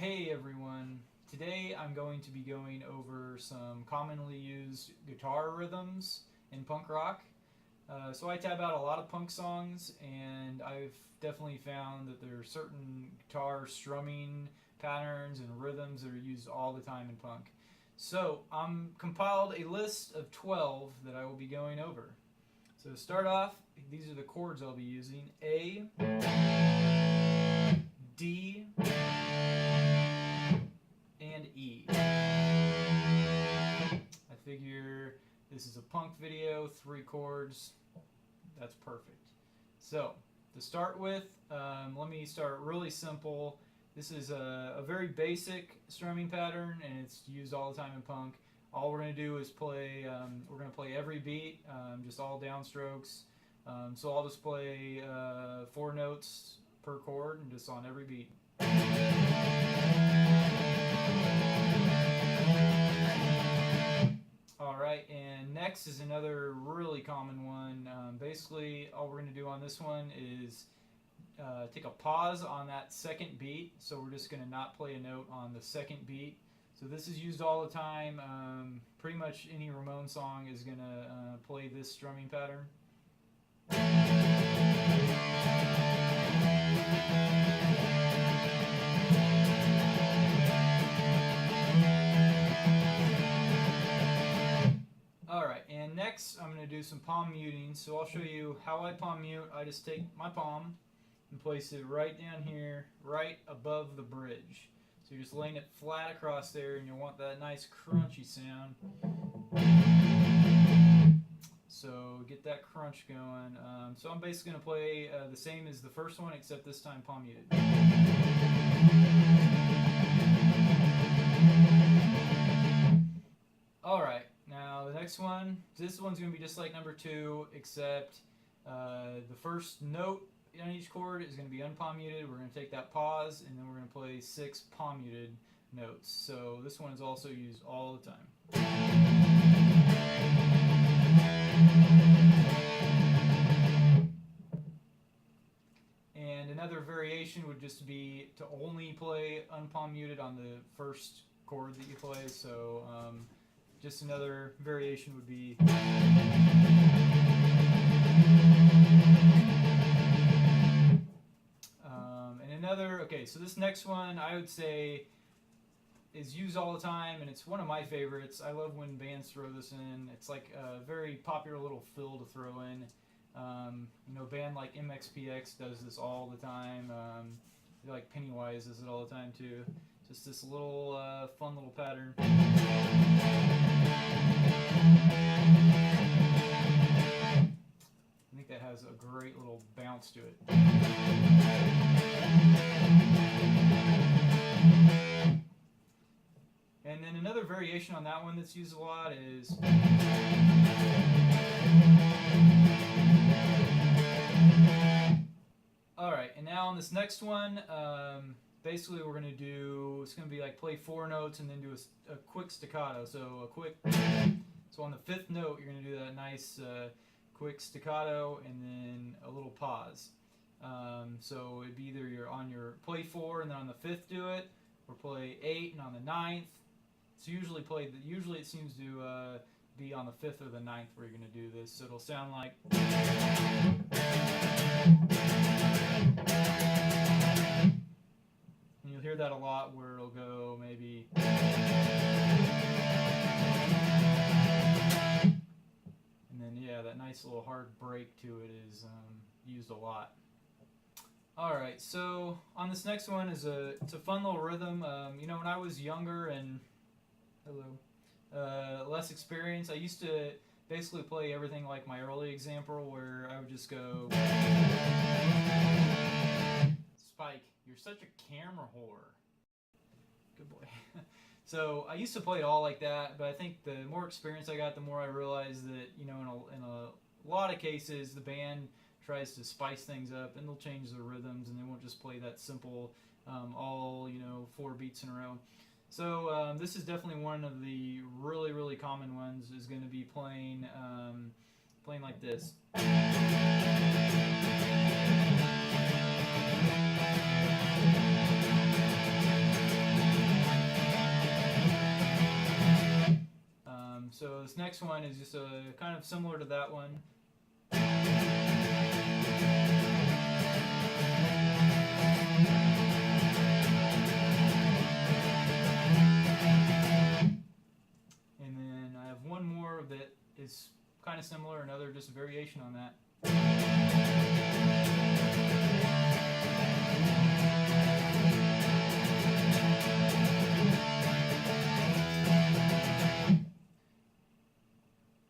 Hey everyone, today I'm going to be going over some commonly used guitar rhythms in punk rock. So I tab out a lot of punk songs, and I've definitely found that there are certain guitar strumming patterns and rhythms that are used all the time in punk. So I'm compiled a list of 12 that I will be going over. So to start off, these are the chords I'll be using: A, D, and E. I figure this is a punk video, 3 chords, that's perfect. So to start with, let me start really simple. This is a very basic strumming pattern, and it's used all the time in punk. All we're going to do is play, we're going to play every beat, just all downstrokes. So I'll just play 4 notes per chord and just on every beat. Alright, and next is another really common one. Basically, all we're going to do on this one is take a pause on that second beat. So we're just going to not play a note on the second beat. So this is used all the time. Pretty much any Ramon song is going to play this strumming pattern. Alright, and next I'm going to do some palm muting. So I'll show you how I palm mute. I just take my palm and place it right down here, right above the bridge. So you're just laying it flat across there, and you'll want that nice crunchy sound. So get that crunch going. So I'm basically going to play the same as the first one, except this time palm muted. Alright, now the next one, this one's going to be just like number 2, except the first note on each chord is going to be unpalm muted. We're going to take that pause, and then we're going to play 6 palm muted notes. So this one is also used all the time. And another variation would just be to only play unpalm muted on the first chord that you play. So just another variation would be okay, so this next one I would say is used all the time, and it's one of my favorites. I love when bands throw this in. It's like a very popular little fill to throw in. You know, a band like MXPX does this all the time. Like Pennywise does it all the time too. Just this little fun little pattern. I think that has a great little bounce to it. And then another variation on that one that's used a lot is alright, and now on this next one, basically we're going to do, it's going to be like play 4 notes and then do a quick staccato. So on the 5th note you're going to do that nice quick staccato and then a little pause. So it'd be either you're on your play 4 and then on the 5th do it, or play 8 and on the 9th. It's usually it seems to be on the 5th or the 9th where you're going to do this. So it'll sound like. And you'll hear that a lot where it'll go maybe. And then yeah, that nice little hard break to it is used a lot. Alright, so on this next one it's a fun little rhythm. You know, when I was younger and less experienced, I used to basically play everything like my early example, where I would just go Spike, you're such a camera whore. Good boy. So I used to play it all like that, but I think the more experience I got, the more I realized that, you know, in a lot of cases the band tries to spice things up, and they'll change the rhythms, and they won't just play that simple all, you know, 4 beats in a row. So this is definitely one of the really common ones, is going to be playing like this. So this next one is just kind of similar to that one. And then I have one more that is kind of similar, another just a variation on that.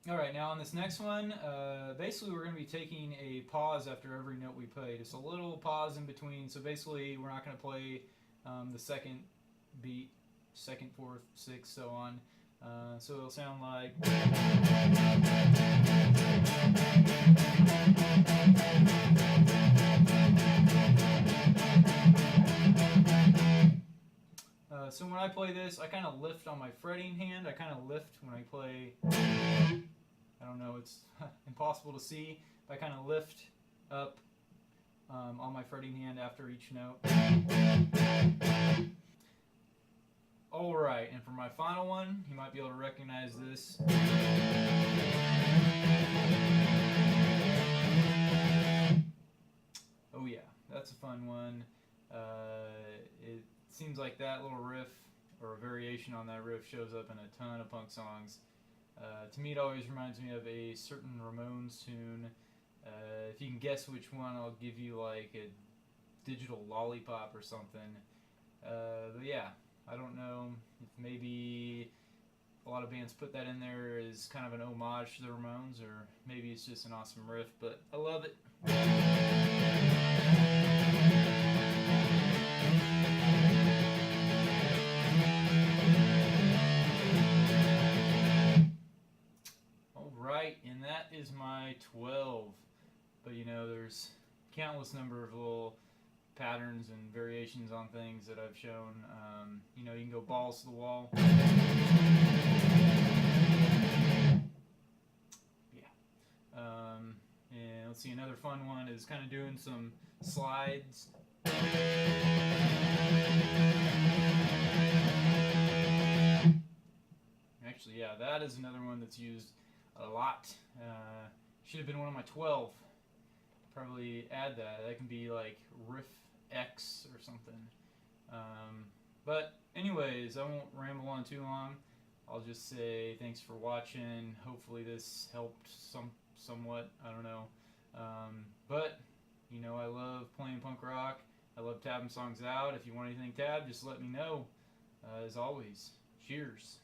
Alright, now on this next one, basically we're going to be taking a pause after every note we play. Just a little pause in between, so basically we're not going to play the second beat, second, fourth, sixth, so on. So it'll sound like... So when I play this, I kind of lift on my fretting hand. I kind of lift when I play... I don't know, it's impossible to see. But I kind of lift up on my fretting hand after each note. Alright, and for my final one, you might be able to recognize this. Oh yeah, that's a fun one. It seems like that little riff, or a variation on that riff, shows up in a ton of punk songs. To me, it always reminds me of a certain Ramones tune. If you can guess which one, I'll give you like a digital lollipop or something. But yeah, I don't know if maybe a lot of bands put that in there as kind of an homage to the Ramones, or maybe it's just an awesome riff, but I love it. Alright, and that is my 12. But you know, there's countless number of little patterns and variations on things that I've shown. You know, you can go balls to the wall. Yeah. And let's see, another fun one is kind of doing some slides. Actually, yeah, that is another one that's used a lot. Should have been one of my 12. Probably add that. That can be like riff X or something. But anyways, I won't ramble on too long. I'll just say thanks for watching. Hopefully this helped somewhat. I don't know. But you know, I love playing punk rock. I love tabbing songs out. If you want anything tabbed, just let me know. As always, cheers.